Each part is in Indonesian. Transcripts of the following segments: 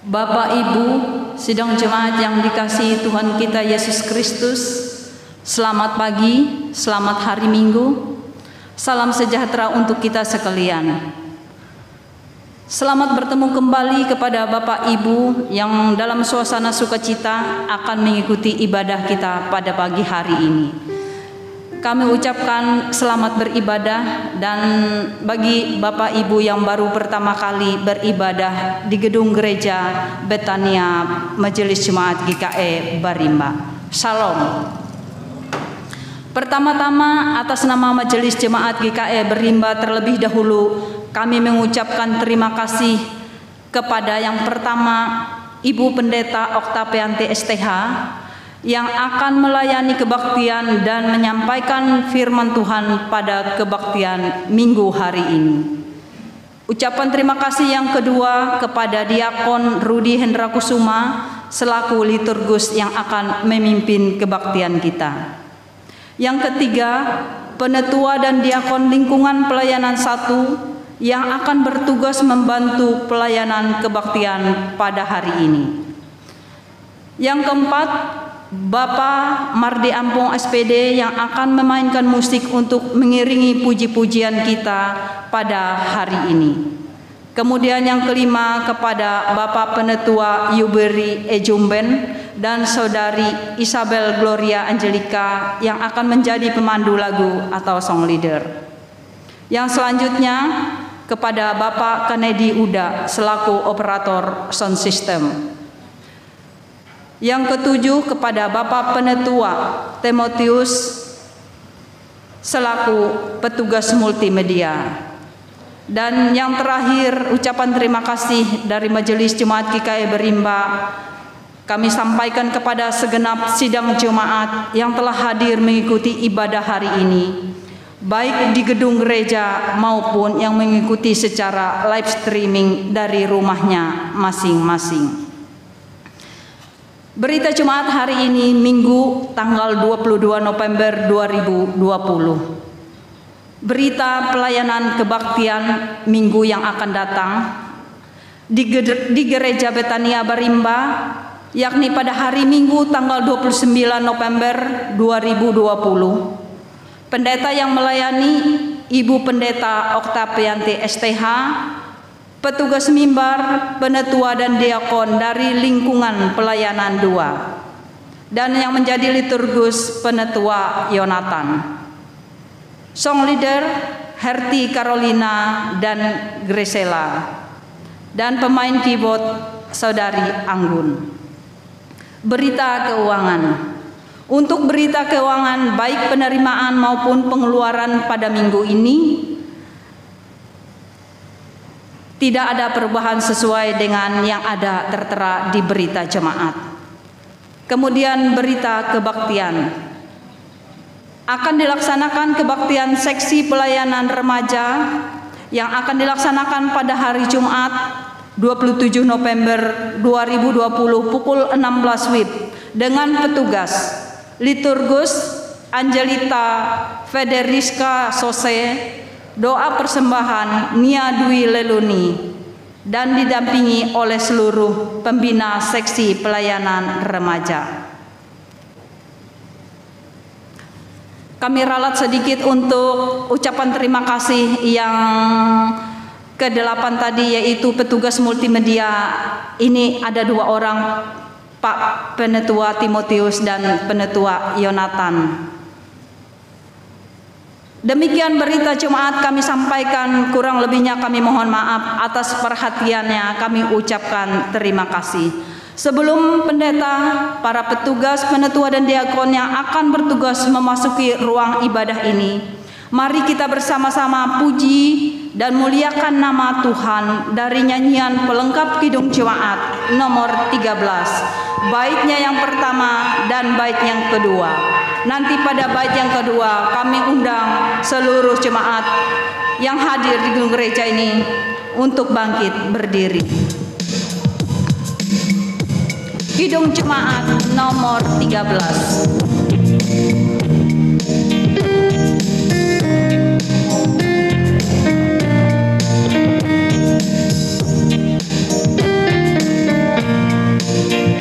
Bapak Ibu, sidang jemaat yang dikasihi Tuhan kita Yesus Kristus, selamat pagi, selamat hari Minggu, salam sejahtera untuk kita sekalian. Selamat bertemu kembali kepada Bapak Ibu yang dalam suasana sukacita akan mengikuti ibadah kita pada pagi hari ini. Kami ucapkan selamat beribadah, dan bagi Bapak Ibu yang baru pertama kali beribadah di gedung gereja Betania Majelis Jemaat GKE Barimba, Shalom. Pertama-tama atas nama Majelis Jemaat GKE Barimba terlebih dahulu kami mengucapkan terima kasih kepada yang pertama Ibu Pendeta Oktavianti STH yang akan melayani kebaktian dan menyampaikan firman Tuhan pada kebaktian minggu hari ini. Ucapan terima kasih yang kedua kepada Diakon Rudi Hendra Kusuma selaku liturgus yang akan memimpin kebaktian kita. Yang ketiga, penetua dan diakon lingkungan pelayanan 1 yang akan bertugas membantu pelayanan kebaktian pada hari ini. Yang keempat, Bapak Mardi Ampung SPD yang akan memainkan musik untuk mengiringi puji-pujian kita pada hari ini. Kemudian yang kelima, kepada Bapak Penetua Yuberi Ejumben dan Saudari Isabel Gloria Angelica yang akan menjadi pemandu lagu atau song leader. Yang selanjutnya kepada Bapak Kennedy Uda selaku operator sound system. Yang ketujuh kepada Bapak Penetua Timotius selaku petugas multimedia. Dan yang terakhir, ucapan terima kasih dari Majelis Jemaat GKE Barimba kami sampaikan kepada segenap sidang jemaat yang telah hadir mengikuti ibadah hari ini, baik di gedung gereja maupun yang mengikuti secara live streaming dari rumahnya masing-masing. Berita Jumat hari ini Minggu tanggal 22 November 2020. Berita pelayanan kebaktian minggu yang akan datang di Gereja Betania Barimba, yakni pada hari Minggu tanggal 29 November 2020. Pendeta yang melayani Ibu Pendeta Oktavianti STH, petugas mimbar, penetua dan diakon dari lingkungan pelayanan 2, dan yang menjadi liturgus penetua Yonatan. Song leader Herti Carolina dan Grisela, dan pemain keyboard Saudari Anggun. Berita keuangan. Untuk berita keuangan baik penerimaan maupun pengeluaran pada minggu ini tidak ada perubahan sesuai dengan yang ada tertera di berita jemaat. Kemudian berita kebaktian. Akan dilaksanakan kebaktian seksi pelayanan remaja yang akan dilaksanakan pada hari Jumat 27 November 2020 pukul 16 WIB dengan petugas liturgus Angelita Federiska Sose, doa persembahan Nia Dwi Leluni, dan didampingi oleh seluruh pembina seksi pelayanan remaja. Kami ralat sedikit untuk ucapan terima kasih yang ke-8 tadi, yaitu petugas multimedia. Ini ada 2 orang, Pak Penetua Timotius dan Penetua Yonatan. Demikian berita Jumat kami sampaikan, kurang lebihnya kami mohon maaf. Atas perhatiannya kami ucapkan terima kasih. Sebelum pendeta, para petugas, penetua dan diakon yang akan bertugas memasuki ruang ibadah ini, mari kita bersama-sama puji dan muliakan nama Tuhan dari nyanyian pelengkap Kidung Jemaat nomor 13, baitnya yang pertama dan bait yang kedua. Nanti pada bait yang kedua kami undang seluruh jemaat yang hadir di gedung gereja ini untuk bangkit berdiri. Kidung Jemaat nomor 13.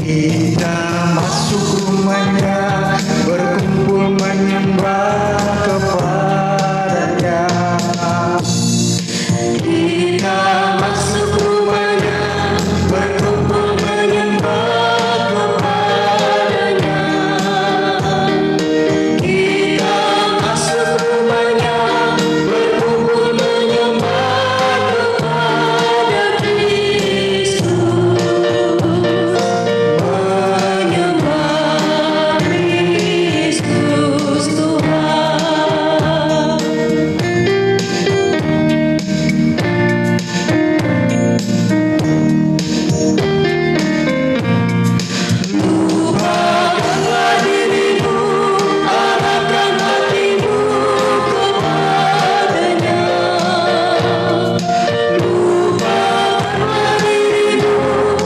Kita masuk rumahnya, berkumpul menyembah kepada-Nya. Kita masuk rumahnya, berkumpul menyembah kepada-Nya. Kita masuk rumahnya, berkumpul menyembah kepada Kristus. Menyembah Kristus Tuhan. Lupakanlah dirimu, arahkan hatimu kepada-Nya. Lupakanlah dirimu,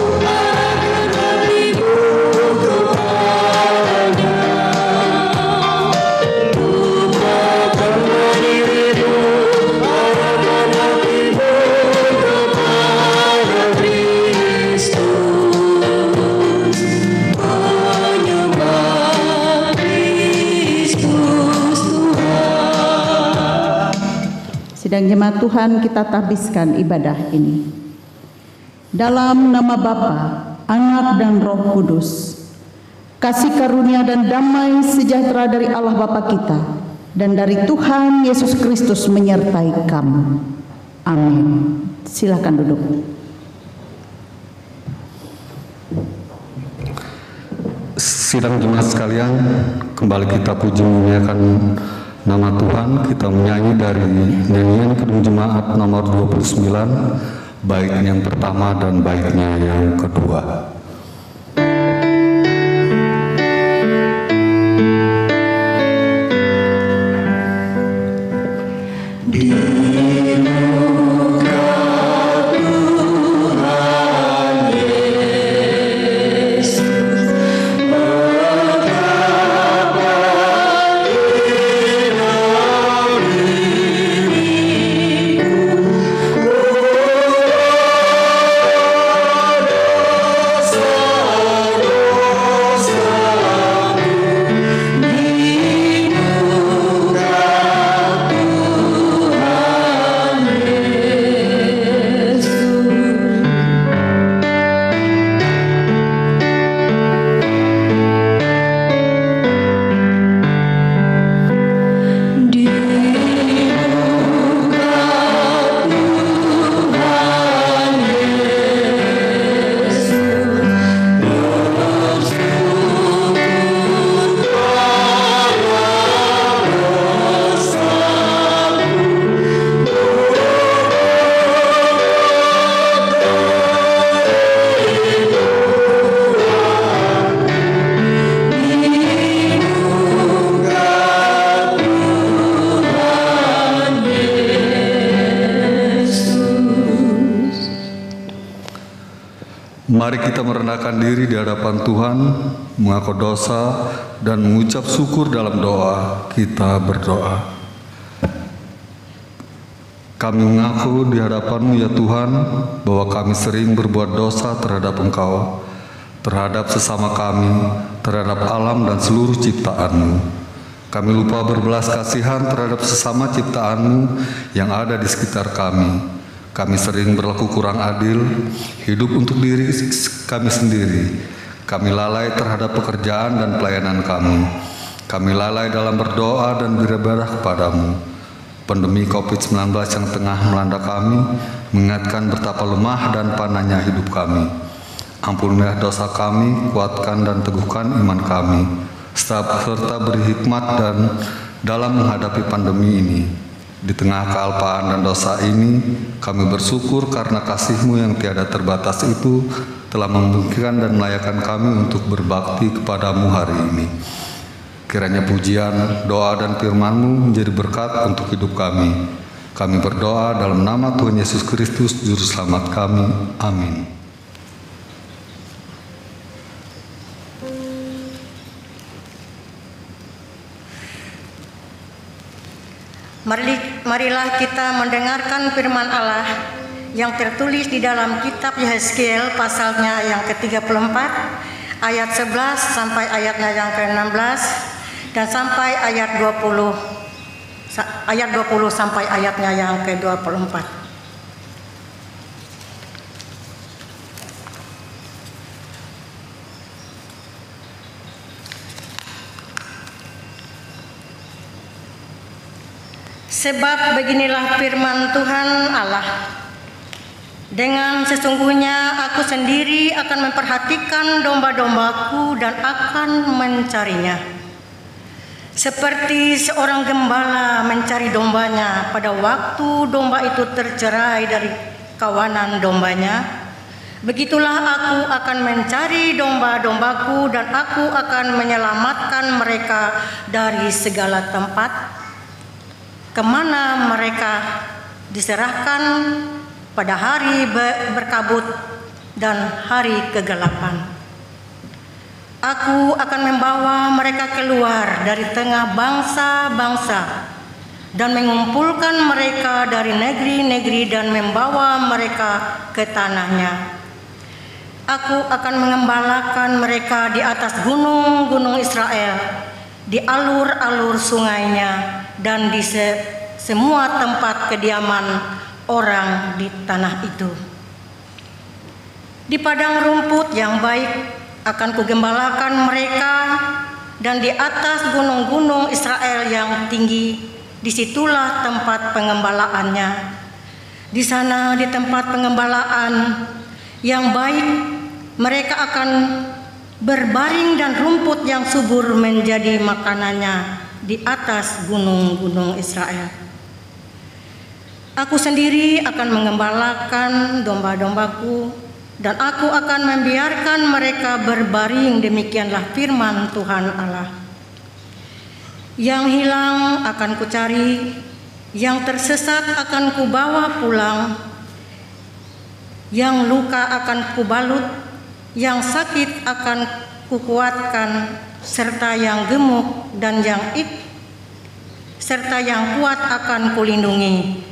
arahkan hatimu kepada-Nya. Lupakanlah dirimu, arahkan hatimu kepada Kristus. Menyembah Kristus Tuhan. Sidang jemaat Tuhan, kita tahbiskan ibadah ini. Dalam nama Bapa, Anak dan Roh Kudus, kasih karunia dan damai sejahtera dari Allah Bapa kita dan dari Tuhan Yesus Kristus menyertai kamu. Amin. Silakan duduk. Sidang jemaat sekalian, kembali kita puji memuliakan nama Tuhan. Kita menyanyi dari nyanyian Kidung Jemaat nomor 29, bait yang pertama dan baitnya yang kedua. Mari kita merendahkan diri di hadapan Tuhan, mengaku dosa, dan mengucap syukur dalam doa. Kita berdoa. Kami mengaku di hadapan-Mu ya Tuhan, bahwa kami sering berbuat dosa terhadap Engkau, terhadap sesama kami, terhadap alam dan seluruh ciptaan-Mu. Kami lupa berbelas kasihan terhadap sesama ciptaan-Mu yang ada di sekitar kami. Kami sering berlaku kurang adil, hidup untuk diri kami sendiri. Kami lalai terhadap pekerjaan dan pelayanan kami. Kami lalai dalam berdoa dan beribadah kepadamu. Pandemi COVID-19 yang tengah melanda kami mengingatkan betapa lemah dan panahnya hidup kami. Ampunilah dosa kami, kuatkan dan teguhkan iman kami, serta beri hikmat dan dalam menghadapi pandemi ini. Di tengah kealpaan dan dosa ini, kami bersyukur karena kasih-Mu yang tiada terbatas itu telah memungkinkan dan melayakkan kami untuk berbakti kepadamu hari ini. Kiranya pujian, doa, dan firman-Mu menjadi berkat untuk hidup kami. Kami berdoa dalam nama Tuhan Yesus Kristus, Juru Selamat kami. Amin. Marilah kita mendengarkan firman Allah yang tertulis di dalam kitab Yehezkiel pasalnya yang ke-34 ayat 11 sampai ayatnya yang ke-16 dan sampai ayat 20 sampai ayatnya yang ke-24. Sebab beginilah firman Tuhan Allah. Dengan sesungguhnya aku sendiri akan memperhatikan domba-dombaku dan akan mencarinya. Seperti seorang gembala mencari dombanya pada waktu domba itu tercerai dari kawanan dombanya, begitulah aku akan mencari domba-dombaku dan aku akan menyelamatkan mereka dari segala tempat kemana mereka diserahkan pada hari berkabut dan hari kegelapan. Aku akan membawa mereka keluar dari tengah bangsa-bangsa dan mengumpulkan mereka dari negeri-negeri dan membawa mereka ke tanahnya. Aku akan mengembalakan mereka di atas gunung-gunung Israel, di alur-alur sungainya, dan di semua tempat kediaman orang di tanah itu. Di padang rumput yang baik akan kugembalakan mereka, dan di atas gunung-gunung Israel yang tinggi, disitulah tempat pengembalaannya. Di sana, di tempat pengembalaan yang baik, mereka akan berbaring dan rumput yang subur menjadi makanannya di atas gunung-gunung Israel. Aku sendiri akan mengembalakan domba-dombaku dan aku akan membiarkan mereka berbaring. Demikianlah firman Tuhan Allah. Yang hilang akan kucari, yang tersesat akan kubawa pulang, yang luka akan kubalut, yang sakit akan kukuatkan, serta yang gemuk dan serta yang kuat akan kulindungi.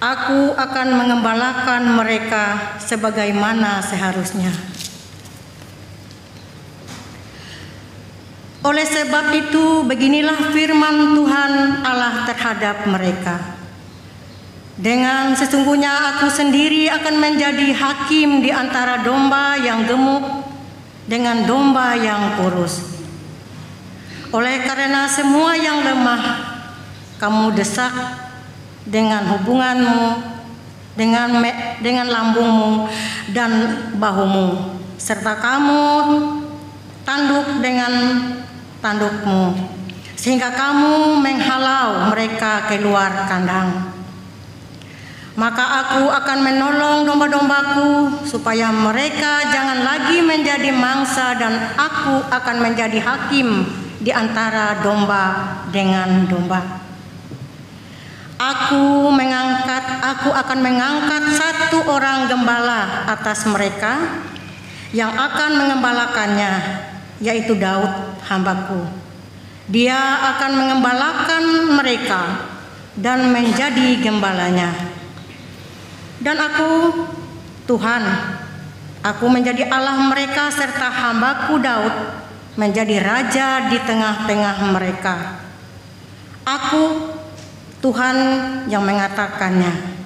Aku akan mengembalakan mereka sebagaimana seharusnya. Oleh sebab itu, beginilah firman Tuhan Allah terhadap mereka. Dengan sesungguhnya aku sendiri akan menjadi hakim di antara domba yang gemuk dengan domba yang kurus. Oleh karena semua yang lemah kamu desak dengan hubunganmu, dengan lambungmu dan bahumu, serta kamu tanduk dengan tandukmu, sehingga kamu menghalau mereka keluar kandang. Maka aku akan menolong domba-dombaku supaya mereka jangan lagi menjadi mangsa, dan aku akan menjadi hakim di antara domba dengan domba. Aku akan mengangkat satu orang gembala atas mereka yang akan mengembalakannya, yaitu Daud hambaku. Dia akan mengembalakan mereka dan menjadi gembalanya. Dan aku, Tuhan, aku menjadi Allah mereka, serta hambaku Daud menjadi raja di tengah-tengah mereka. Aku, Tuhan, yang mengatakannya.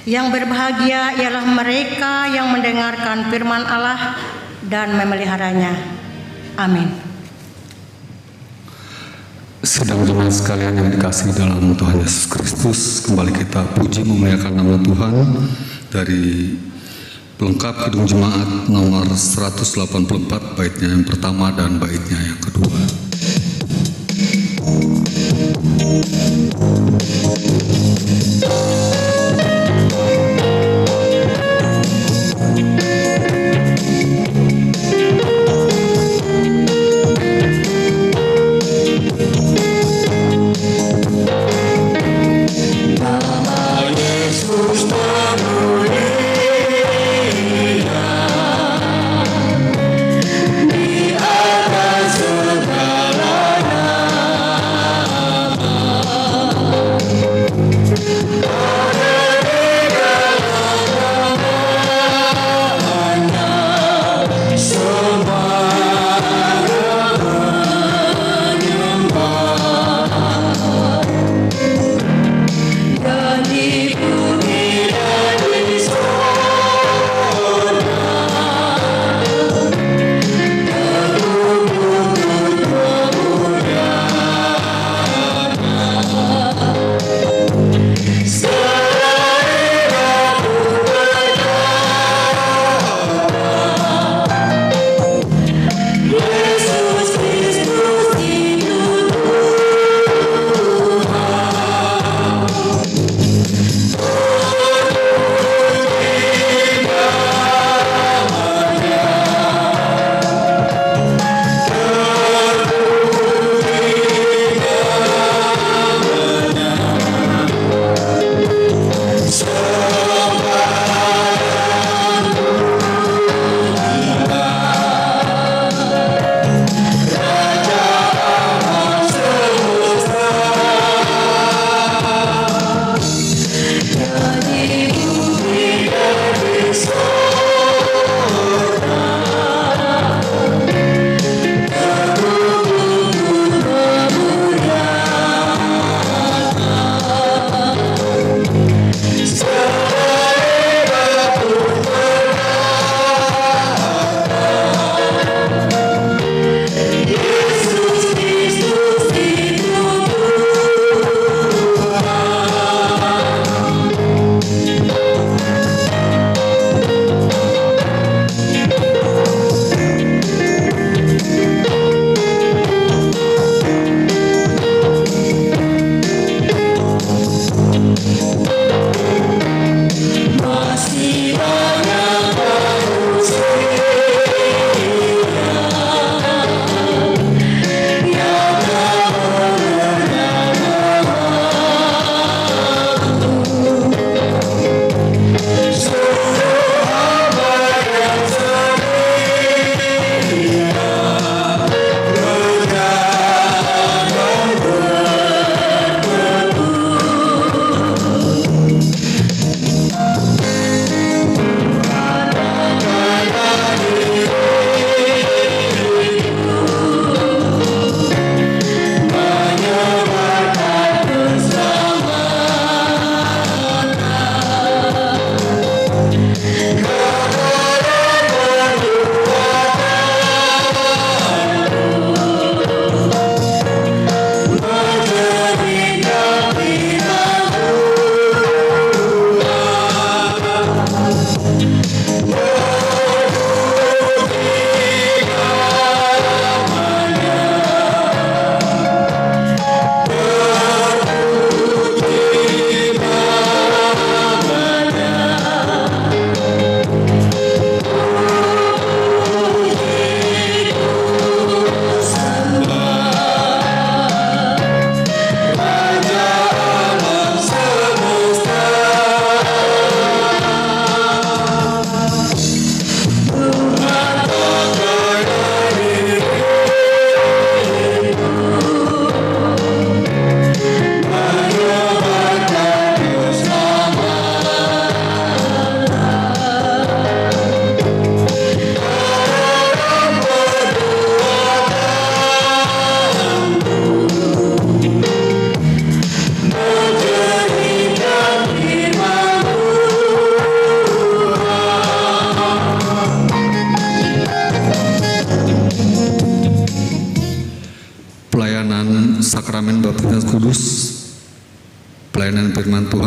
Yang berbahagia ialah mereka yang mendengarkan firman Allah dan memeliharanya. Amin. Sedang jemaat sekalian yang dikasihi dalam Tuhan Yesus Kristus, kembali kita puji memuliakan nama Tuhan dari pelengkap Kidung Jemaat nomor 184, baitnya yang pertama dan baitnya yang kedua.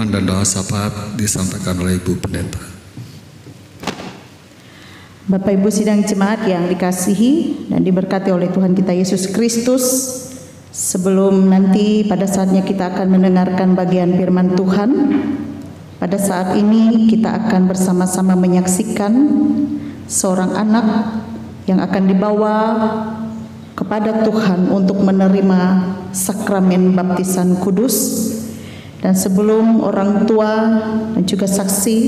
Tuhan dan doa syafaat disampaikan oleh Ibu Pendeta. Bapak Ibu sidang jemaat yang dikasihi dan diberkati oleh Tuhan kita Yesus Kristus, sebelum nanti pada saatnya kita akan mendengarkan bagian firman Tuhan, pada saat ini kita akan bersama-sama menyaksikan seorang anak yang akan dibawa kepada Tuhan untuk menerima sakramen baptisan kudus. Dan sebelum orang tua dan juga saksi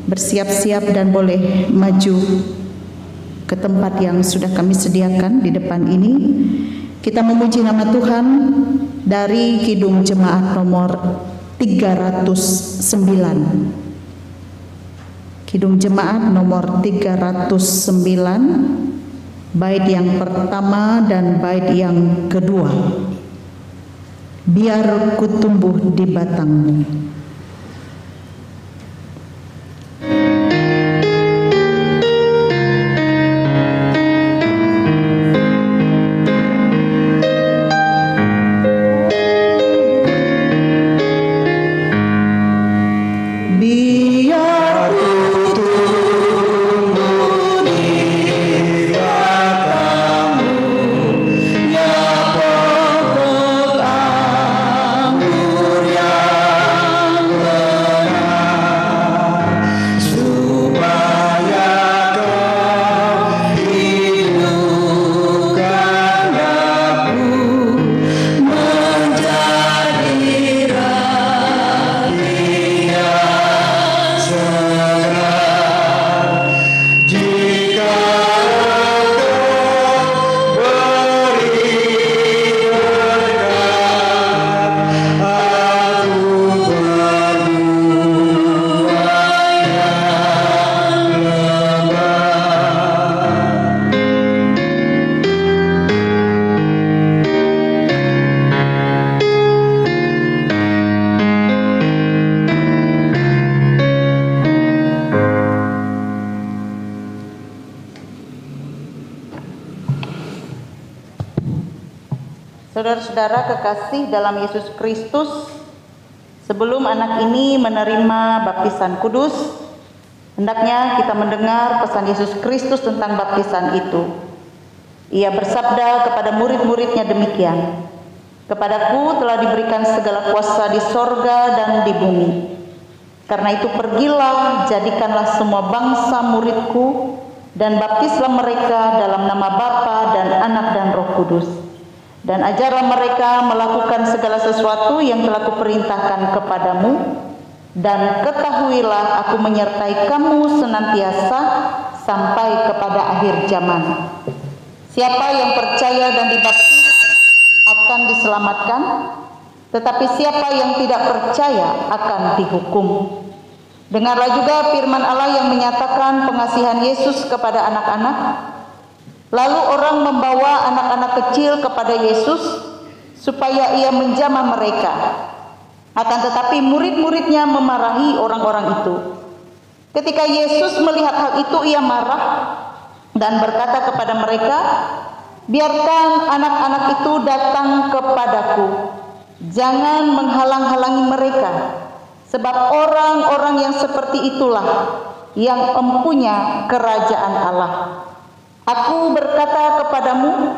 bersiap-siap dan boleh maju ke tempat yang sudah kami sediakan di depan ini, kita memuji nama Tuhan dari Kidung Jemaat nomor 309. Kidung Jemaat nomor 309, bait yang pertama dan bait yang kedua. Biar ku tumbuh di batangmu. Saudara-saudara kekasih dalam Yesus Kristus, sebelum anak ini menerima baptisan kudus, hendaknya kita mendengar pesan Yesus Kristus tentang baptisan itu. Ia bersabda kepada murid-muridnya demikian, "Kepadaku telah diberikan segala kuasa di sorga dan di bumi. Karena itu pergilah, jadikanlah semua bangsa muridku, dan baptislah mereka dalam nama Bapa dan Anak dan Roh Kudus. Dan ajarlah mereka melakukan segala sesuatu yang telah kuperintahkan kepadamu. Dan ketahuilah aku menyertai kamu senantiasa sampai kepada akhir zaman. Siapa yang percaya dan dibaptis akan diselamatkan, tetapi siapa yang tidak percaya akan dihukum. Dengarlah juga firman Allah yang menyatakan pengasihan Yesus kepada anak-anak. Lalu orang membawa anak-anak kecil kepada Yesus supaya ia menjamah mereka. Akan tetapi murid-muridnya memarahi orang-orang itu. Ketika Yesus melihat hal itu, ia marah dan berkata kepada mereka, "Biarkan anak-anak itu datang kepadaku. Jangan menghalang-halangi mereka, sebab orang-orang yang seperti itulah yang empunya kerajaan Allah. Aku berkata kepadamu,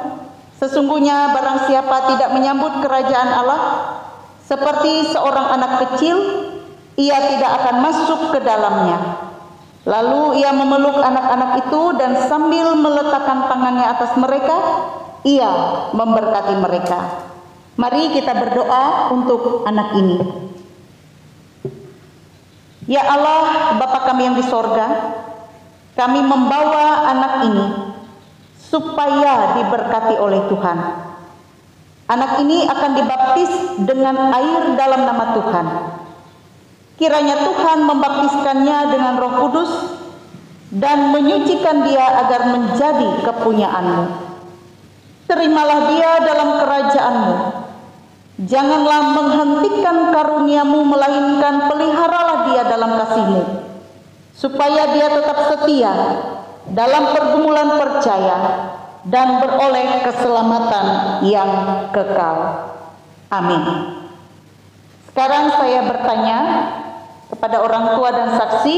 sesungguhnya barang siapa tidak menyambut kerajaan Allah seperti seorang anak kecil, ia tidak akan masuk ke dalamnya." Lalu ia memeluk anak-anak itu dan sambil meletakkan tangannya atas mereka, ia memberkati mereka. Mari kita berdoa untuk anak ini. Ya Allah, Bapa kami yang di sorga, kami membawa anak ini supaya diberkati oleh Tuhan. Anak ini akan dibaptis dengan air dalam nama Tuhan. Kiranya Tuhan membaptiskannya dengan Roh Kudus dan menyucikan dia agar menjadi kepunyaan-Mu. Terimalah dia dalam kerajaan-Mu. Janganlah menghentikan karunia-Mu, melainkan peliharalah dia dalam kasih-Mu, supaya dia tetap setia dalam pergumulan percaya dan beroleh keselamatan yang kekal. Amin. Sekarang saya bertanya kepada orang tua dan saksi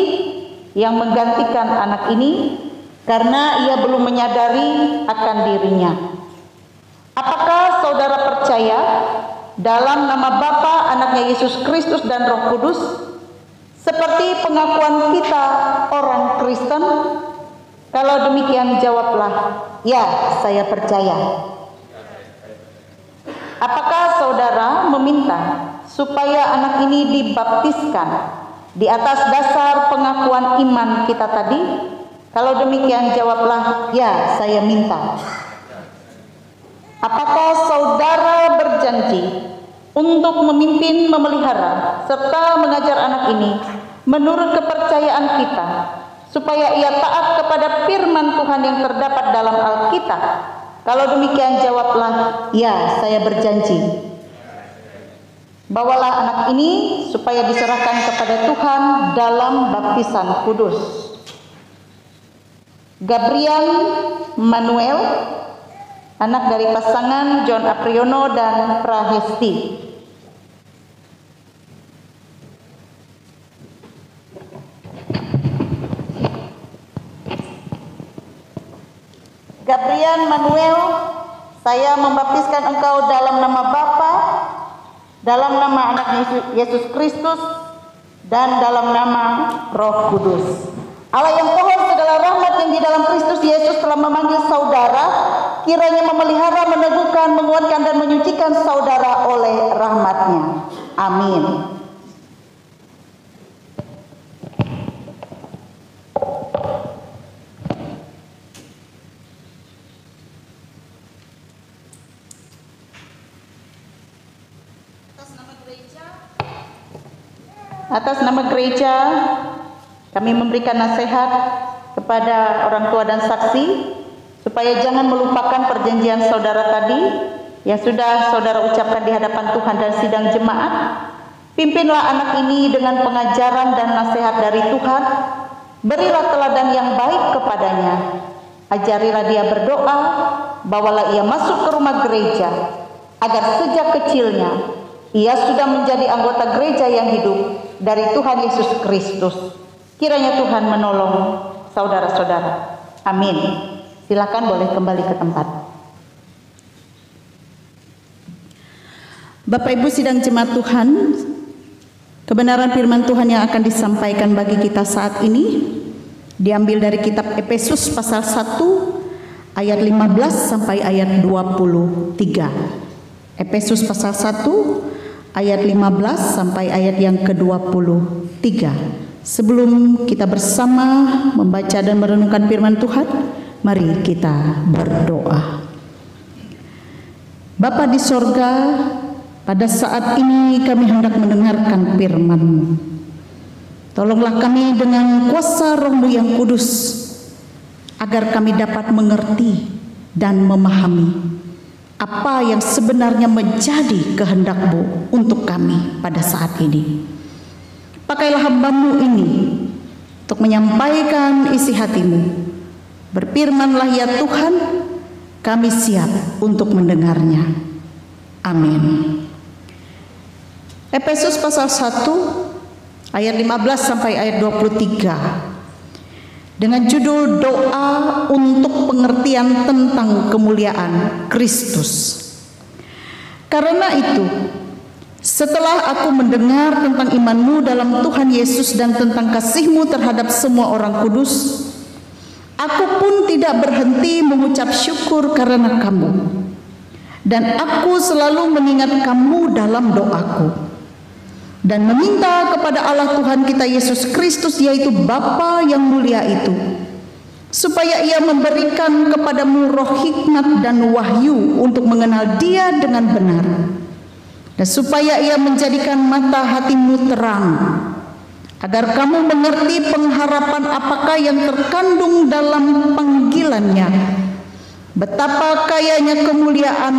yang menggantikan anak ini karena ia belum menyadari akan dirinya. Apakah saudara percaya dalam nama Bapa, Anaknya Yesus Kristus dan Roh Kudus seperti pengakuan kita orang Kristen? Kalau demikian jawablah, ya, saya percaya. Apakah saudara meminta supaya anak ini dibaptiskan di atas dasar pengakuan iman kita tadi? Kalau demikian jawablah, ya, saya minta. Apakah saudara berjanji untuk memimpin, memelihara, serta mengajar anak ini menurut kepercayaan kita, supaya ia taat kepada firman Tuhan yang terdapat dalam Alkitab? Kalau demikian jawablah, ya, saya berjanji. Bawalah anak ini supaya diserahkan kepada Tuhan dalam baptisan kudus. Gabriel Manuel, anak dari pasangan John Apriyono dan Prahesti. Gabriel Manuel, saya membaptiskan engkau dalam nama Bapa, dalam nama Anak Yesus Kristus, dan dalam nama Roh Kudus. Allah yang pohon segala rahmat yang di dalam Kristus Yesus telah memanggil saudara, kiranya memelihara, meneguhkan, menguatkan, dan menyucikan saudara oleh rahmat-Nya. Amin. Atas nama gereja, kami memberikan nasihat kepada orang tua dan saksi supaya jangan melupakan perjanjian saudara tadi yang sudah saudara ucapkan di hadapan Tuhan dan sidang jemaat. Pimpinlah anak ini dengan pengajaran dan nasihat dari Tuhan. Berilah teladan yang baik kepadanya. Ajarilah dia berdoa, bawalah ia masuk ke rumah gereja, agar sejak kecilnya ia sudah menjadi anggota gereja yang hidup dari Tuhan Yesus Kristus. Kiranya Tuhan menolong saudara-saudara. Amin. Silakan boleh kembali ke tempat. Bapak Ibu sidang jemaat Tuhan, kebenaran firman Tuhan yang akan disampaikan bagi kita saat ini diambil dari kitab Efesus pasal 1 ayat 15 sampai ayat 23. Efesus pasal 1 ayat 15 sampai ayat yang ke-23. Sebelum kita bersama membaca dan merenungkan firman Tuhan, mari kita berdoa. Bapa di sorga, pada saat ini kami hendak mendengarkan firman-Mu. Tolonglah kami dengan kuasa Roh-Mu yang kudus, agar kami dapat mengerti dan memahami apa yang sebenarnya menjadi kehendak-Mu untuk kami pada saat ini. Pakailah hamba-Mu ini untuk menyampaikan isi hati-Mu. Berfirmanlah ya Tuhan, kami siap untuk mendengarnya. Amin. Efesus pasal 1 ayat 15 sampai ayat 23. Dengan judul doa untuk pengertian tentang kemuliaan Kristus. Karena itu, setelah aku mendengar tentang iman-Mu dalam Tuhan Yesus dan tentang kasih-Mu terhadap semua orang kudus, aku pun tidak berhenti mengucap syukur karena kamu. Dan aku selalu mengingat kamu dalam doaku. Dan meminta kepada Allah Tuhan kita Yesus Kristus, yaitu Bapa yang mulia itu, supaya ia memberikan kepadamu roh hikmat dan wahyu untuk mengenal Dia dengan benar, dan supaya ia menjadikan mata hatimu terang, agar kamu mengerti pengharapan apakah yang terkandung dalam panggilannya, betapa kayanya kemuliaan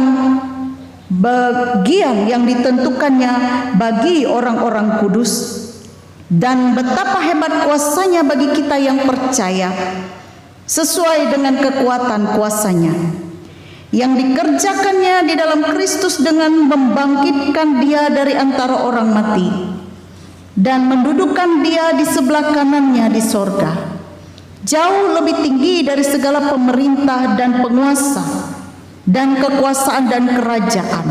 bagian yang ditentukannya bagi orang-orang kudus, dan betapa hebat kuasanya bagi kita yang percaya, sesuai dengan kekuatan kuasanya yang dikerjakannya di dalam Kristus dengan membangkitkan Dia dari antara orang mati dan mendudukkan Dia di sebelah kanannya di sorga, jauh lebih tinggi dari segala pemerintah dan penguasa dan kekuasaan dan kerajaan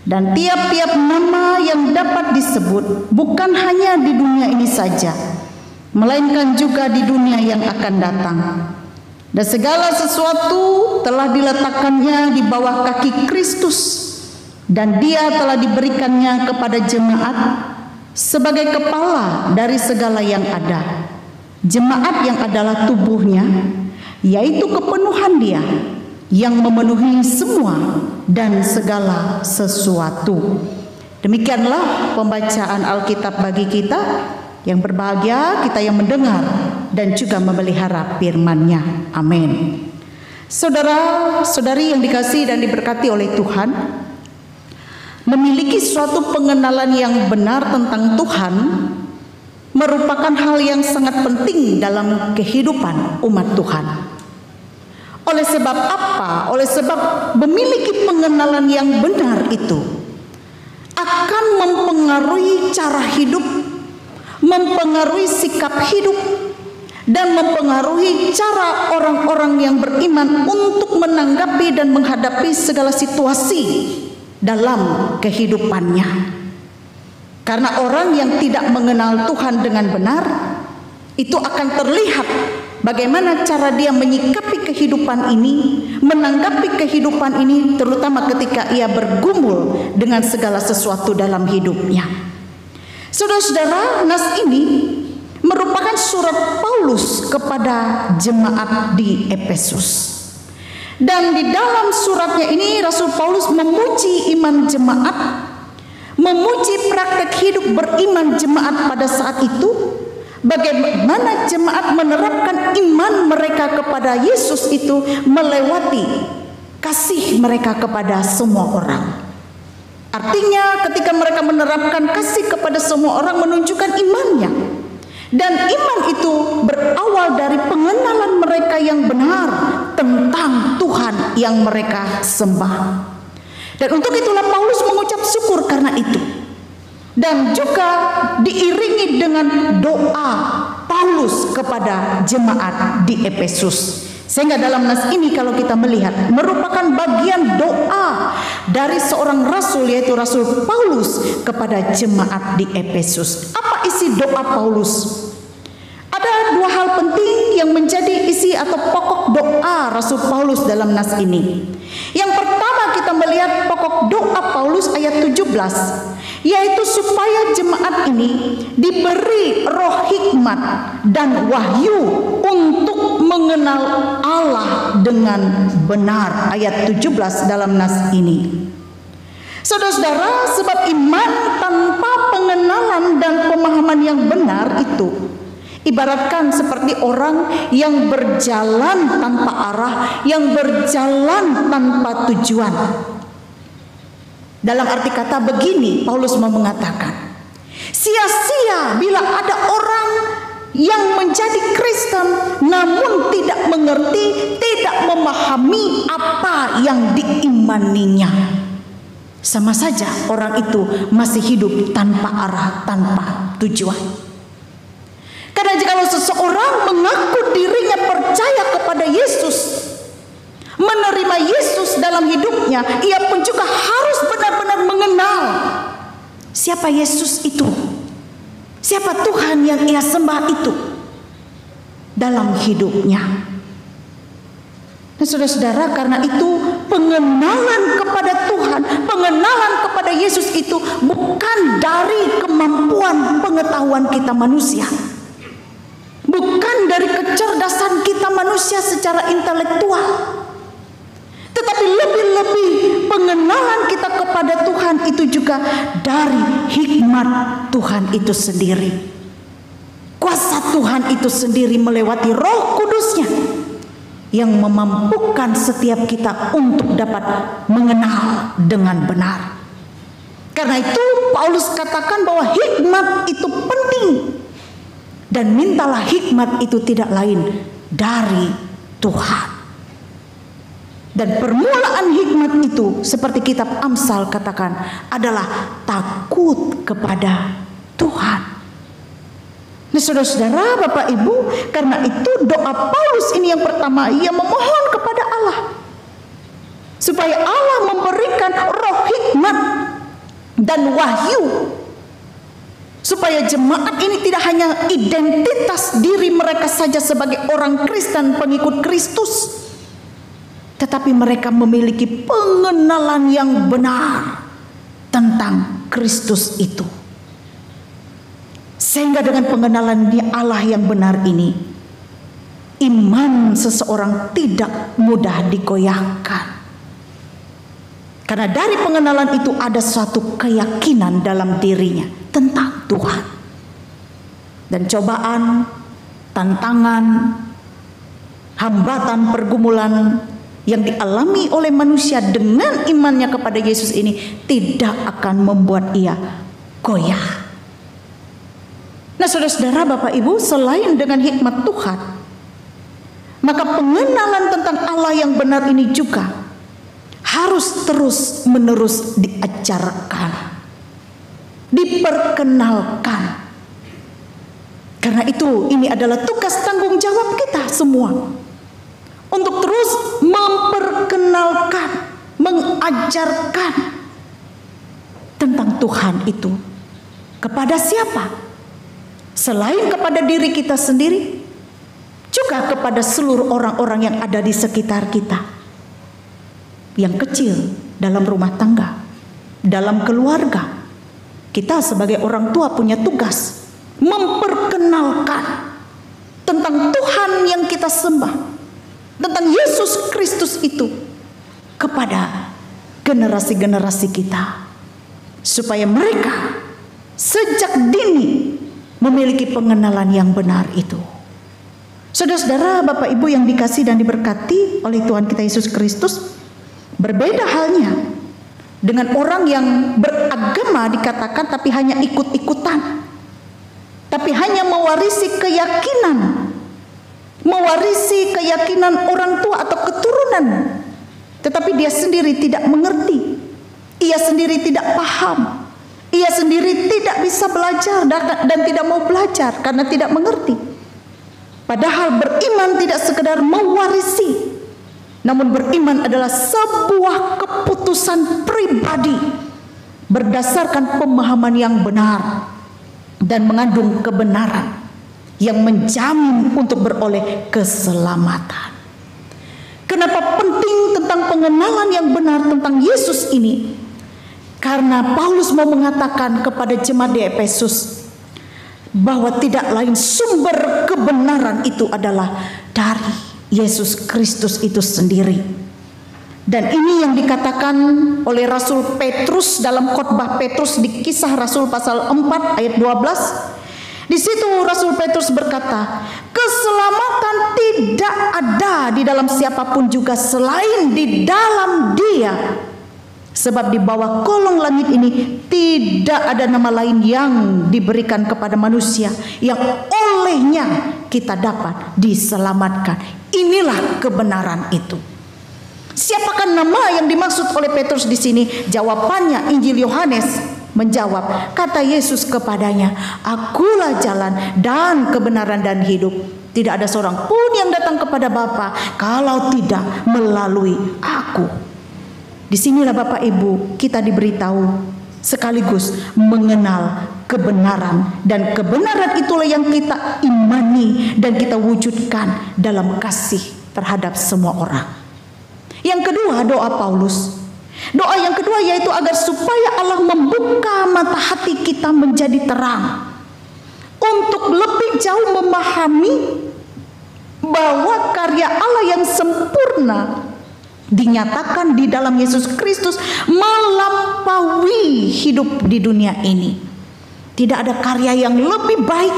dan tiap-tiap nama yang dapat disebut, bukan hanya di dunia ini saja, melainkan juga di dunia yang akan datang. Dan segala sesuatu telah diletakkannya di bawah kaki Kristus, dan Dia telah diberikannya kepada jemaat sebagai kepala dari segala yang ada. Jemaat yang adalah tubuhnya, yaitu kepenuhan Dia yang memenuhi semua dan segala sesuatu. Demikianlah pembacaan Alkitab bagi kita. Yang berbahagia kita yang mendengar dan juga memelihara firman-Nya. Amin. Saudara-saudari yang dikasihi dan diberkati oleh Tuhan, memiliki suatu pengenalan yang benar tentang Tuhan merupakan hal yang sangat penting dalam kehidupan umat Tuhan. Oleh sebab apa? Oleh sebab memiliki pengenalan yang benar itu akan mempengaruhi cara hidup, mempengaruhi sikap hidup, dan mempengaruhi cara orang-orang yang beriman untuk menanggapi dan menghadapi segala situasi dalam kehidupannya. Karena orang yang tidak mengenal Tuhan dengan benar, itu akan terlihat bagaimana cara dia menyikapi kehidupan ini, menanggapi kehidupan ini, terutama ketika ia bergumul dengan segala sesuatu dalam hidupnya. Saudara-saudara, nas ini merupakan surat Paulus kepada jemaat di Efesus. Dan di dalam suratnya ini Rasul Paulus memuji iman jemaat, memuji praktek hidup beriman jemaat pada saat itu, bagaimana jemaat menerapkan iman mereka kepada Yesus itu melewati kasih mereka kepada semua orang. Artinya ketika mereka menerapkan kasih kepada semua orang, menunjukkan imannya. Dan iman itu berawal dari pengenalan mereka yang benar tentang Tuhan yang mereka sembah. Dan untuk itulah Paulus mengucap syukur karena itu. Dan juga diiringi dengan doa Paulus kepada jemaat di Efesus. Sehingga dalam nas ini kalau kita melihat merupakan bagian doa dari seorang rasul, yaitu Rasul Paulus kepada jemaat di Efesus. Apa isi doa Paulus? Ada dua hal penting yang menjadi isi atau pokok doa Rasul Paulus dalam nas ini. Yang pertama kita melihat pokok doa Paulus ayat 17, yaitu supaya jemaat ini diberi roh hikmat dan wahyu untuk mengenal Allah dengan benar. Ayat 17 dalam nas ini. Saudara-saudara, sebab iman tanpa pengenalan dan pemahaman yang benar itu ibaratkan seperti orang yang berjalan tanpa arah, yang berjalan tanpa tujuan. Dalam arti kata begini, Paulus mau mengatakan, sia-sia bila ada orang yang menjadi Kristen namun tidak mengerti, tidak memahami apa yang diimaninya. Sama saja orang itu masih hidup tanpa arah, tanpa tujuan. Karena jika seseorang mengaku dirinya percaya kepada Yesus, menerima Yesus dalam hidupnya, ia pun juga harus benar-benar mengenal siapa Yesus itu, siapa Tuhan yang ia sembah itu dalam hidupnya. Nah, saudara-saudara, karena itu pengenalan kepada Tuhan, pengenalan kepada Yesus itu bukan dari kemampuan pengetahuan kita manusia, bukan dari kecerdasan kita manusia secara intelektual, tetapi lebih-lebih pengenalan kita kepada Tuhan itu juga dari hikmat Tuhan itu sendiri. Kuasa Tuhan itu sendiri melewati Roh Kudus-Nya yang memampukan setiap kita untuk dapat mengenal dengan benar. Karena itu Paulus katakan bahwa hikmat itu penting. Dan mintalah hikmat itu tidak lain dari Tuhan. Dan permulaan hikmat itu seperti kitab Amsal katakan adalah takut kepada Tuhan. Nah saudara-saudara, Bapak Ibu, karena itu doa Paulus ini yang pertama, ia memohon kepada Allah supaya Allah memberikan roh hikmat dan wahyu, supaya jemaat ini tidak hanya identitas diri mereka saja sebagai orang Kristen pengikut Kristus, tetapi mereka memiliki pengenalan yang benar tentang Kristus itu. Sehingga dengan pengenalan Allah yang benar ini, iman seseorang tidak mudah digoyahkan. Karena dari pengenalan itu ada suatu keyakinan dalam dirinya tentang Tuhan. Dan cobaan, tantangan, hambatan, pergumulan yang dialami oleh manusia dengan imannya kepada Yesus ini tidak akan membuat ia goyah. Nah saudara-saudara, Bapak Ibu, selain dengan hikmat Tuhan, maka pengenalan tentang Allah yang benar ini juga harus terus menerus diajarkan, diperkenalkan. Karena itu ini adalah tugas tanggung jawab kita semua, untuk terus memperkenalkan, mengajarkan tentang Tuhan itu. Kepada siapa? Selain kepada diri kita sendiri, juga kepada seluruh orang-orang yang ada di sekitar kita. Yang kecil dalam rumah tangga, dalam keluarga. Kita sebagai orang tua punya tugas memperkenalkan tentang Tuhan yang kita sembah, tentang Yesus Kristus itu kepada generasi-generasi kita, supaya mereka sejak dini memiliki pengenalan yang benar itu. Saudara-saudara, Bapak Ibu yang dikasihi dan diberkati oleh Tuhan kita Yesus Kristus, berbeda halnya dengan orang yang beragama dikatakan tapi hanya ikut-ikutan, tapi hanya mewarisi keyakinan orang tua atau keturunan, tetapi dia sendiri tidak mengerti, ia sendiri tidak paham, ia sendiri tidak bisa belajar dan tidak mau belajar karena tidak mengerti. Padahal beriman tidak sekedar mewarisi, namun beriman adalah sebuah keputusan pribadi berdasarkan pemahaman yang benar dan mengandung kebenaran yang menjamin untuk beroleh keselamatan. Kenapa penting tentang pengenalan yang benar tentang Yesus ini? Karena Paulus mau mengatakan kepada jemaat di Efesus bahwa tidak lain sumber kebenaran itu adalah dari Yesus Kristus itu sendiri. Dan ini yang dikatakan oleh Rasul Petrus dalam khotbah Petrus di Kisah Rasul pasal 4 ayat 12. Di situ Rasul Petrus berkata, keselamatan tidak ada di dalam siapapun juga selain di dalam Dia. Sebab di bawah kolong langit ini tidak ada nama lain yang diberikan kepada manusia yang olehnya kita dapat diselamatkan. Inilah kebenaran itu. Siapakah nama yang dimaksud oleh Petrus di sini? Jawabannya Injil Yohanes menjawab, kata Yesus kepadanya, akulah jalan dan kebenaran dan hidup. Tidak ada seorang pun yang datang kepada Bapa kalau tidak melalui aku. Disinilah Bapak Ibu kita diberitahu sekaligus mengenal kebenaran, dan kebenaran itulah yang kita imani dan kita wujudkan dalam kasih terhadap semua orang. Yang kedua, doa Paulus. Doa yang kedua yaitu agar supaya Allah membuka mata hati kita menjadi terang, untuk lebih jauh memahami bahwa karya Allah yang sempurna dinyatakan di dalam Yesus Kristus melampaui hidup di dunia ini. Tidak ada karya yang lebih baik,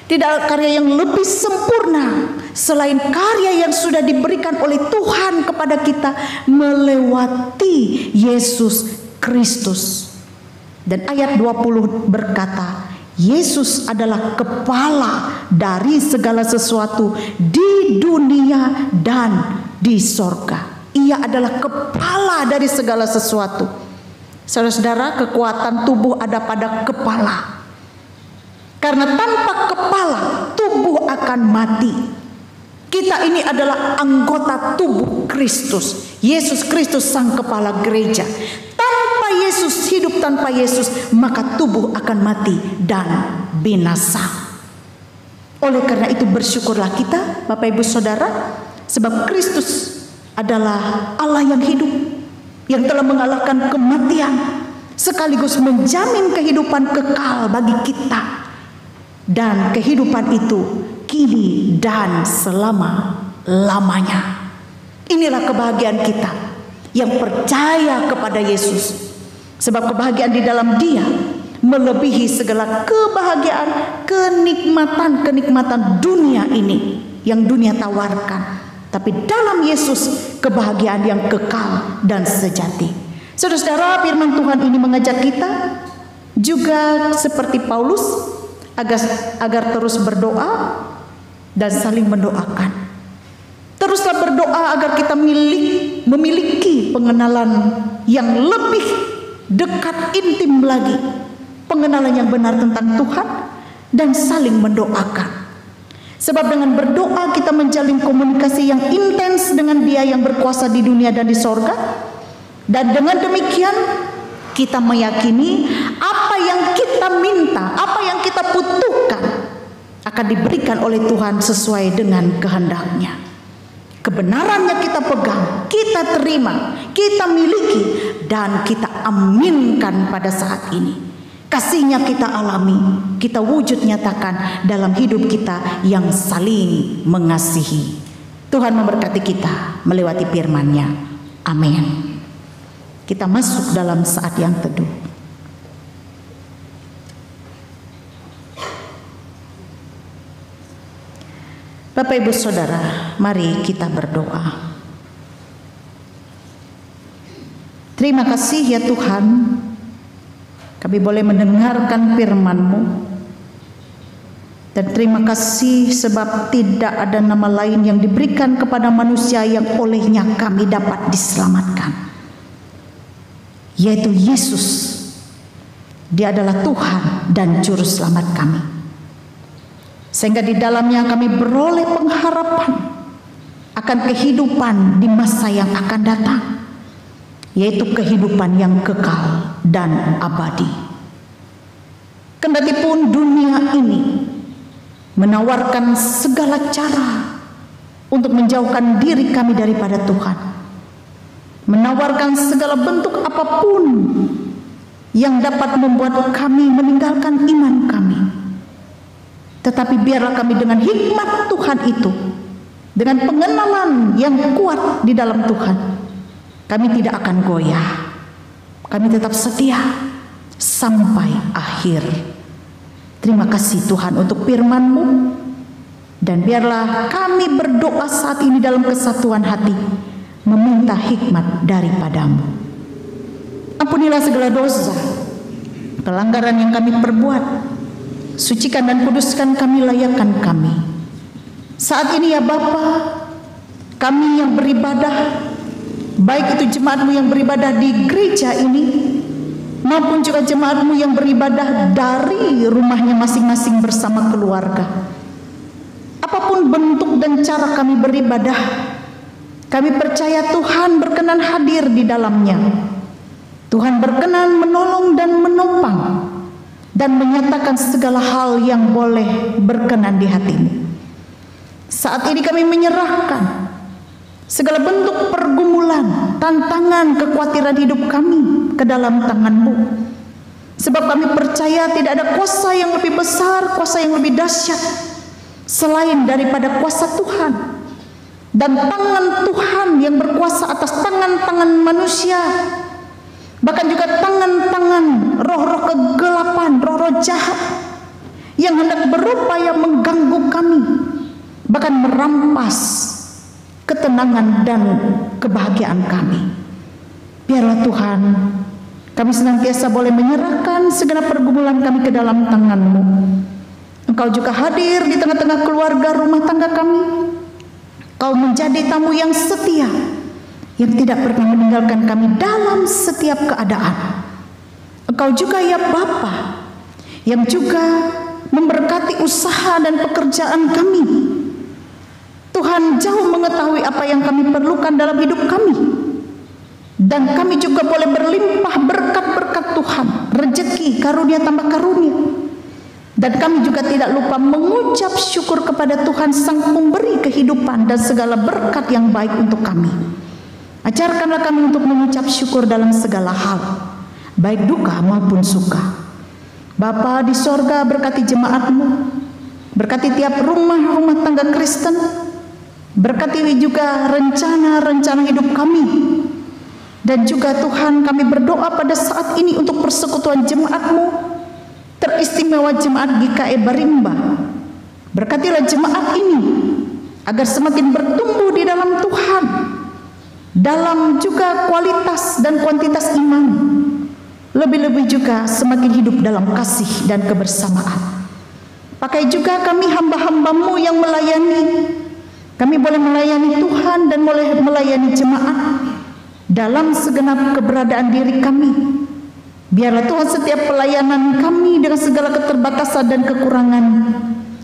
tidak ada karya yang lebih sempurna selain karya yang sudah diberikan oleh Tuhan kepada kita melewati Yesus Kristus. Dan ayat 20 berkata, Yesus adalah kepala dari segala sesuatu di dunia dan di sorga. Ia adalah kepala dari segala sesuatu. Saudara-saudara, kekuatan tubuh ada pada kepala. Karena tanpa kepala, tubuh akan mati. Kita ini adalah anggota tubuh Kristus. Yesus Kristus sang kepala gereja. Tanpa Yesus, hidup tanpa Yesus, maka tubuh akan mati dan binasa. Oleh karena itu bersyukurlah kita, Bapak Ibu Saudara, sebab Kristus adalah Allah yang hidup, yang telah mengalahkan kematian, sekaligus menjamin kehidupan kekal bagi kita. Dan kehidupan itu kini dan selama-lamanya. Inilah kebahagiaan kita yang percaya kepada Yesus. Sebab kebahagiaan di dalam Dia melebihi segala kebahagiaan, kenikmatan dunia ini yang dunia tawarkan. Tapi dalam Yesus kebahagiaan yang kekal dan sejati. Saudara-saudara, firman Tuhan ini mengajak kita juga seperti Paulus agar terus berdoa dan saling mendoakan. Teruslah berdoa agar kita memiliki pengenalan yang lebih dekat, intim lagi, pengenalan yang benar tentang Tuhan, dan saling mendoakan. Sebab dengan berdoa kita menjalin komunikasi yang intens dengan Dia yang berkuasa di dunia dan di sorga. Dan dengan demikian kita meyakini apa yang kita minta, apa yang kita butuhkan akan diberikan oleh Tuhan sesuai dengan kehendak-Nya. Kebenarannya kita pegang, kita terima, kita miliki, dan kita aminkan pada saat ini. Kasih-Nya kita alami, kita wujud nyatakan dalam hidup kita yang saling mengasihi. Tuhan memberkati kita melewati firman-Nya. Amin. Kita masuk dalam saat yang teduh. Bapak Ibu Saudara, mari kita berdoa. Terima kasih ya Tuhan, kami boleh mendengarkan firman-Mu. Dan terima kasih sebab tidak ada nama lain yang diberikan kepada manusia yang olehnya kami dapat diselamatkan, yaitu Yesus. Dia adalah Tuhan dan Juru Selamat kami. Sehingga di dalamnya kami beroleh pengharapan akan kehidupan di masa yang akan datang, yaitu kehidupan yang kekal dan abadi. Kendatipun dunia ini menawarkan segala cara untuk menjauhkan diri kami daripada Tuhan, menawarkan segala bentuk apapun yang dapat membuat kami meninggalkan iman kami. Tetapi biarlah kami dengan hikmat Tuhan itu, dengan pengenalan yang kuat di dalam Tuhan, kami tidak akan goyah. Kami tetap setia sampai akhir. Terima kasih Tuhan untuk firman-Mu. Dan biarlah kami berdoa saat ini dalam kesatuan hati, meminta hikmat daripada-Mu. Ampunilah segala dosa, pelanggaran yang kami perbuat. Sucikan dan kuduskan kami, layakkan kami. Saat ini ya Bapa, kami yang beribadah, baik itu jemaat-Mu yang beribadah di gereja ini, maupun juga jemaat-Mu yang beribadah dari rumahnya masing-masing bersama keluarga. Apapun bentuk dan cara kami beribadah, kami percaya Tuhan berkenan hadir di dalamnya. Tuhan berkenan menolong dan menopang, dan menyatakan segala hal yang boleh berkenan di hati-Mu. Saat ini kami menyerahkan segala bentuk pergumulan, tantangan, kekhawatiran hidup kami ke dalam tangan-Mu. Sebab kami percaya tidak ada kuasa yang lebih besar, kuasa yang lebih dahsyat selain daripada kuasa Tuhan. Dan tangan Tuhan yang berkuasa atas tangan-tangan manusia, bahkan juga tangan-tangan roh-roh kegelapan, roh-roh jahat yang hendak berupaya mengganggu kami, bahkan merampas ketenangan dan kebahagiaan kami. Biarlah Tuhan, kami senantiasa boleh menyerahkan segala pergumulan kami ke dalam tangan-Mu. Engkau juga hadir di tengah-tengah keluarga rumah tangga kami. Kau menjadi tamu yang setia, yang tidak pernah meninggalkan kami dalam setiap keadaan. Engkau juga ya Bapa, yang juga memberkati usaha dan pekerjaan kami. Tuhan jauh mengetahui apa yang kami perlukan dalam hidup kami. Dan kami juga boleh berlimpah berkat-berkat Tuhan, rezeki, karunia tambah karunia. Dan kami juga tidak lupa mengucap syukur kepada Tuhan Sang Pemberi kehidupan dan segala berkat yang baik untuk kami. Ajarkanlah kami untuk mengucap syukur dalam segala hal, baik duka maupun suka. Bapa di sorga, berkati jemaat-Mu, berkati tiap rumah tangga Kristen, berkati juga rencana-rencana hidup kami. Dan juga Tuhan, kami berdoa pada saat ini untuk persekutuan jemaat-Mu, teristimewa jemaat GKI Barimba. Berkatilah jemaat ini agar semakin bertumbuh di dalam Tuhan, dalam juga kualitas dan kuantitas iman, lebih-lebih juga semakin hidup dalam kasih dan kebersamaan. Pakai juga kami hamba-hamba-Mu yang melayani. Kami boleh melayani Tuhan dan boleh melayani jemaat dalam segenap keberadaan diri kami. Biarlah Tuhan setiap pelayanan kami dengan segala keterbatasan dan kekurangan,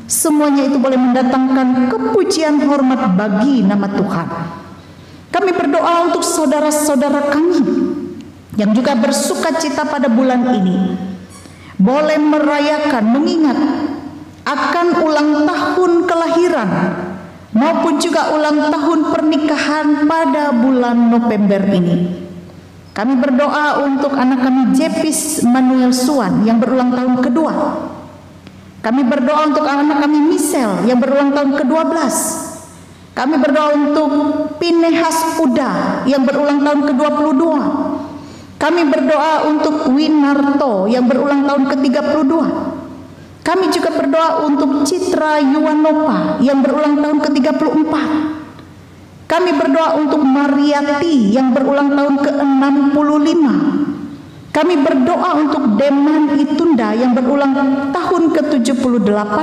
semuanya itu boleh mendatangkan kepujian hormat bagi nama Tuhan. Kami berdoa untuk saudara-saudara kami yang juga bersuka cita pada bulan ini, boleh merayakan, mengingat akan ulang tahun kelahiran maupun juga ulang tahun pernikahan pada bulan November ini. Kami berdoa untuk anak kami Jepis Manuel Suan yang berulang tahun kedua. Kami berdoa untuk anak kami Michelle yang berulang tahun ke-12. Kami berdoa untuk Pinehas Uda yang berulang tahun ke-22. Kami berdoa untuk Winarto yang berulang tahun ke-32. Kami juga berdoa untuk Citra Yuwanopa yang berulang tahun ke-34. Kami berdoa untuk Mariati yang berulang tahun ke-65. Kami berdoa untuk Deman Itunda yang berulang tahun ke-78.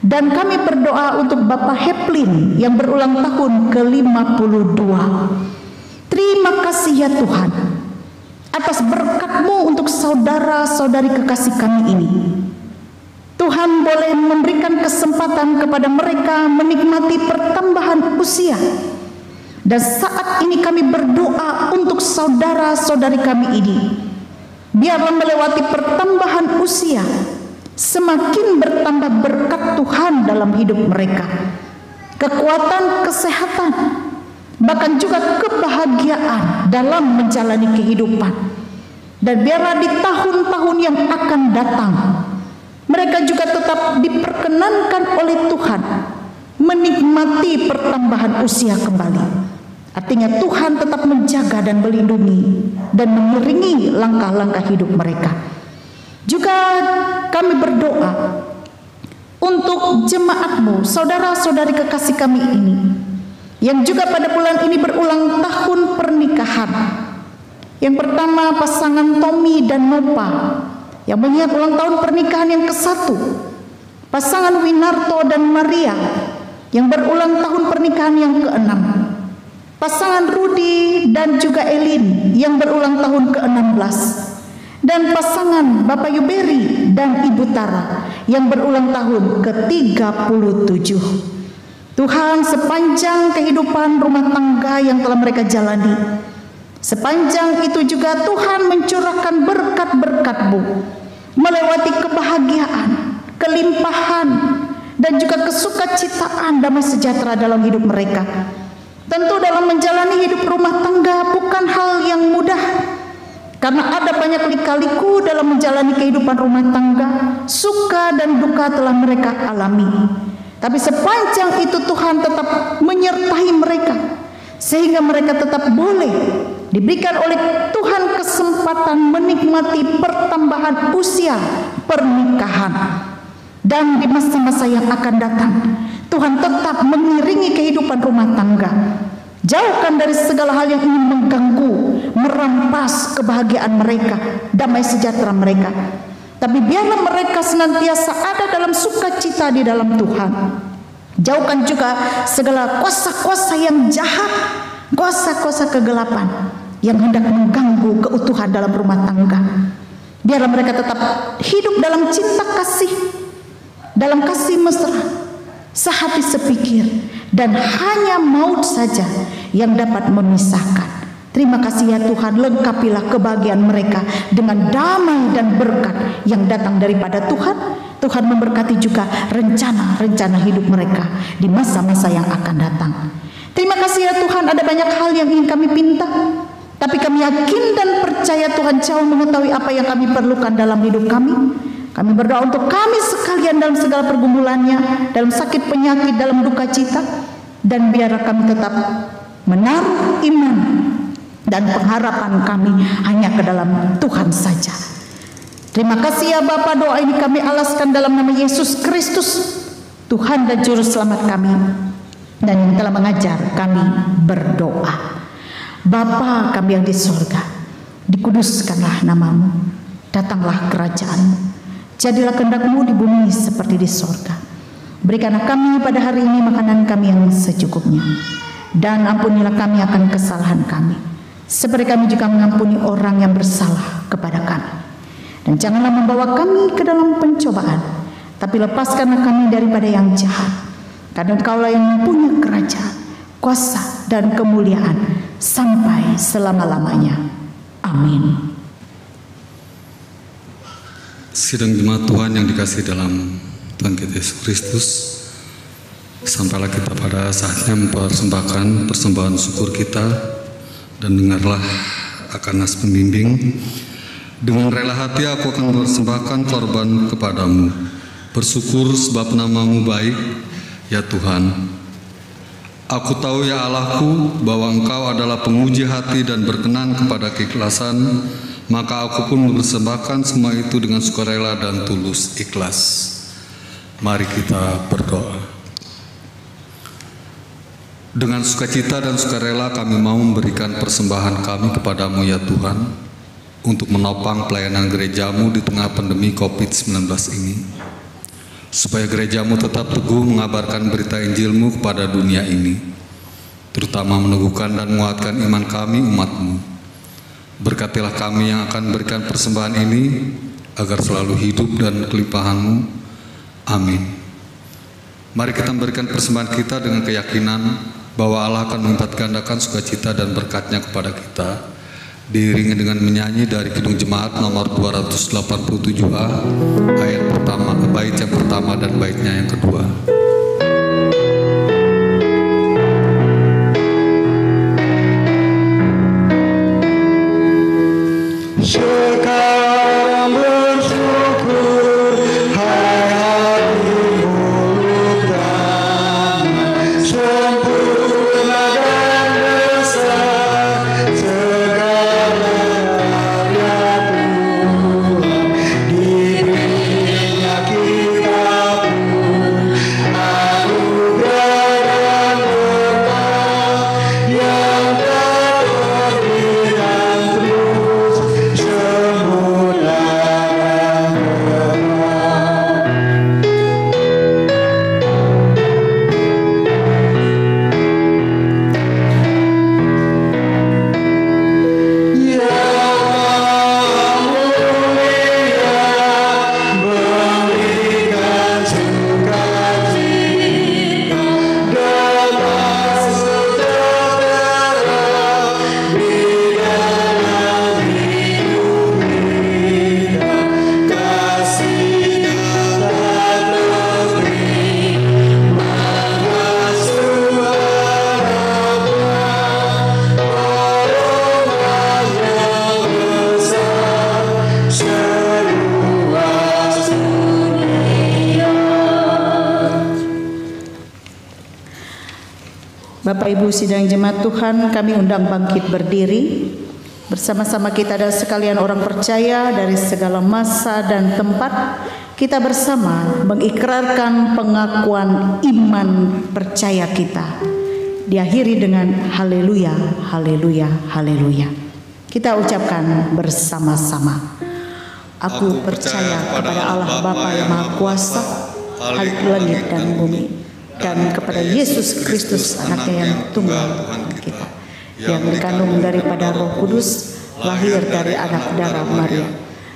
Dan kami berdoa untuk Bapak Heplin yang berulang tahun ke-52. Terima kasih ya Tuhan atas berkat-Mu untuk saudara-saudari kekasih kami ini. Tuhan boleh memberikan kesempatan kepada mereka menikmati pertambahan usia. Dan saat ini kami berdoa untuk saudara-saudari kami ini, biarlah melewati pertambahan usia, semakin bertambah berkat Tuhan dalam hidup mereka, kekuatan, kesehatan, bahkan juga kebahagiaan dalam menjalani kehidupan. Dan biarlah di tahun-tahun yang akan datang, mereka juga tetap diperkenankan oleh Tuhan menikmati pertambahan usia kembali. Artinya Tuhan tetap menjaga dan melindungi dan mengiringi langkah-langkah hidup mereka. Juga kami berdoa untuk jemaat-Mu, saudara-saudari kekasih kami ini, yang juga pada bulan ini berulang tahun pernikahan. Yang pertama pasangan Tommy dan Nopa yang mengingat ulang tahun pernikahan yang ke-1. Pasangan Winarto dan Maria yang berulang tahun pernikahan yang ke-6. Pasangan Rudi dan juga Elin yang berulang tahun ke-16. Dan pasangan Bapak Yuberi dan Ibu Tara yang berulang tahun ke-37. Tuhan, sepanjang kehidupan rumah tangga yang telah mereka jalani, sepanjang itu juga Tuhan mencurahkan berkat-berkat-Mu, melewati kebahagiaan, kelimpahan, dan juga kesukacitaan damai sejahtera dalam hidup mereka. Tentu dalam menjalani hidup rumah tangga bukan hal yang mudah, karena ada banyak lika-liku dalam menjalani kehidupan rumah tangga. Suka dan duka telah mereka alami, tapi sepanjang itu Tuhan tetap menyertai mereka, sehingga mereka tetap boleh diberikan oleh Tuhan kesempatan menikmati pertambahan usia pernikahan. Dan di masa-masa yang akan datang, Tuhan tetap mengiringi kehidupan rumah tangga. Jauhkan dari segala hal yang ingin mengganggu, merampas kebahagiaan mereka, damai sejahtera mereka. Tapi biarlah mereka senantiasa ada dalam sukacita di dalam Tuhan. Jauhkan juga segala kuasa-kuasa yang jahat kuasa-kuasa kegelapan yang hendak mengganggu keutuhan dalam rumah tangga. Biarlah mereka tetap hidup dalam cinta kasih, dalam kasih mesra, sehati sepikir, dan hanya maut saja yang dapat memisahkan. Terima kasih ya Tuhan, lengkapilah kebahagiaan mereka dengan damai dan berkat yang datang daripada Tuhan. Tuhan memberkati juga rencana-rencana hidup mereka di masa-masa yang akan datang. Terima kasih ya Tuhan, ada banyak hal yang ingin kami pinta, tapi kami yakin dan percaya Tuhan jauh mengetahui apa yang kami perlukan dalam hidup kami. Kami berdoa untuk kami sekalian dalam segala pergumulannya, dalam sakit penyakit, dalam duka cita, dan biarlah kami tetap menaruh iman dan pengharapan kami hanya ke dalam Tuhan saja. Terima kasih ya Bapa, doa ini kami alaskan dalam nama Yesus Kristus, Tuhan dan Juru Selamat kami, dan yang telah mengajar kami berdoa. Bapa kami yang di surga, dikuduskanlah namamu, datanglah kerajaanmu, jadilah kehendak-Mu di bumi seperti di surga. Berikanlah kami pada hari ini makanan kami yang secukupnya, dan ampunilah kami akan kesalahan kami, seperti kami juga mengampuni orang yang bersalah kepada kami. Dan janganlah membawa kami ke dalam pencobaan, tapi lepaskanlah kami daripada yang jahat. Karena Engkaulah yang punya kerajaan, kuasa, dan kemuliaan sampai selama-lamanya. Amin. Sidang jemaat Tuhan yang dikasihi dalam Tuhan kita Yesus Kristus, sampailah kita pada saatnya mempersembahkan persembahan syukur kita, dan dengarlah akan nas pembimbing. Dengan rela hati aku akan mempersembahkan korban kepadamu, bersyukur sebab namamu baik, ya Tuhan. Aku tahu ya Allahku bahwa Engkau adalah penguji hati dan berkenan kepada keikhlasan, maka aku pun mempersembahkan semua itu dengan sukarela dan tulus ikhlas. Mari kita berdoa. Dengan sukacita dan sukarela kami mau memberikan persembahan kami kepadamu ya Tuhan, untuk menopang pelayanan gerejamu di tengah pandemi COVID-19 ini, supaya gerejamu tetap teguh mengabarkan berita Injilmu kepada dunia ini, terutama meneguhkan dan menguatkan iman kami umatmu. Berkatilah kami yang akan memberikan persembahan ini, agar selalu hidup dan kelimpahanmu. Amin. Mari kita memberikan persembahan kita dengan keyakinan bahwa Allah akan melipat gandakan sukacita dan berkatnya kepada kita, diiringi dengan menyanyi dari Kidung Jemaat nomor 287A, ayat pertama, bait yang pertama dan baitnya yang kedua. Sekarang bersyukur, hai hati mulut ramai, sempurna dan besar segala karya Tuhan. Diberinya kita pun anugerah dan berkah yang terlebih dan terus semula dan Ya mulia berikan sukacita damai sejahtera di dalam hidup kita, kasih dan lebih mengasuh harapan, pertolongan yang besar seluas dunia. Bapak Ibu sidang jemaat Tuhan, kami undang bangkit berdiri. Bersama-sama kita dan sekalian orang percaya dari segala masa dan tempat, kita bersama mengikrarkan pengakuan iman percaya kita. Diakhiri dengan haleluya, haleluya, haleluya. Kita ucapkan bersama-sama. Aku percaya kepada Allah Bapa yang Maha Kuasa, Halik langit dan bumi, dan kepada Yesus Kristus anaknya yang tunggal Tuhan kita, yang dikandung daripada Roh Kudus, lahir dari anak darah Maria,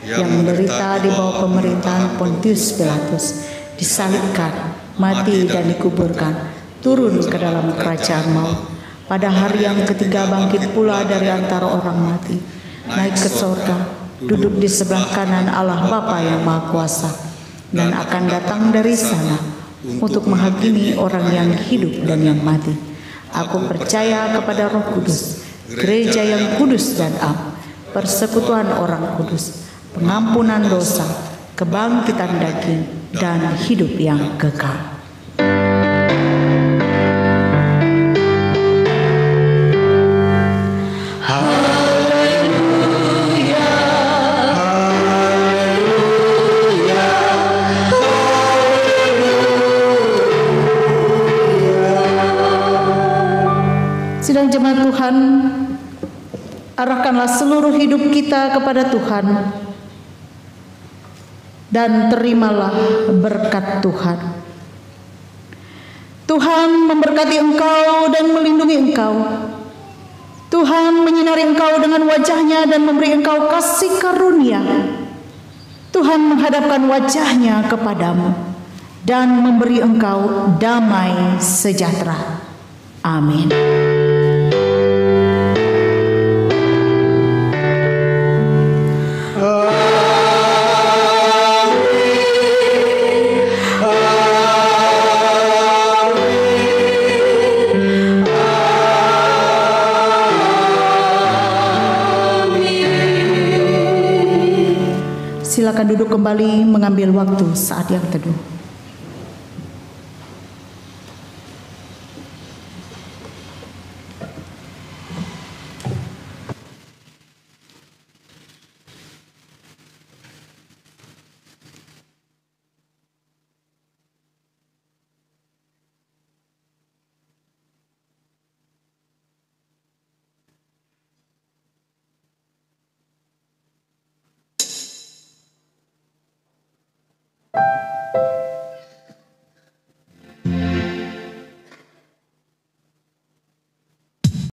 yang menderita di bawah pemerintahan Pontius Pilatus, disalibkan, mati dan dikuburkan, turun ke dalam kerajaan maut. Pada hari yang ketiga bangkit pula dari antara orang mati, naik ke sorga, duduk di sebelah kanan Allah Bapa yang Maha Kuasa, dan akan datang dari sana untuk menghakimi orang yang hidup dan yang mati. Aku percaya kepada Roh Kudus, gereja yang kudus dan am, persekutuan orang kudus, pengampunan dosa, kebangkitan daging, dan hidup yang kekal. Sidang jemaat Tuhan, arahkanlah seluruh hidup kita kepada Tuhan dan terimalah berkat Tuhan. Tuhan memberkati engkau dan melindungi engkau. Tuhan menyinari engkau dengan wajah-Nya dan memberi engkau kasih karunia. Tuhan menghadapkan wajah-Nya kepadamu dan memberi engkau damai sejahtera. Amin. Silakan duduk kembali mengambil waktu saat yang teduh.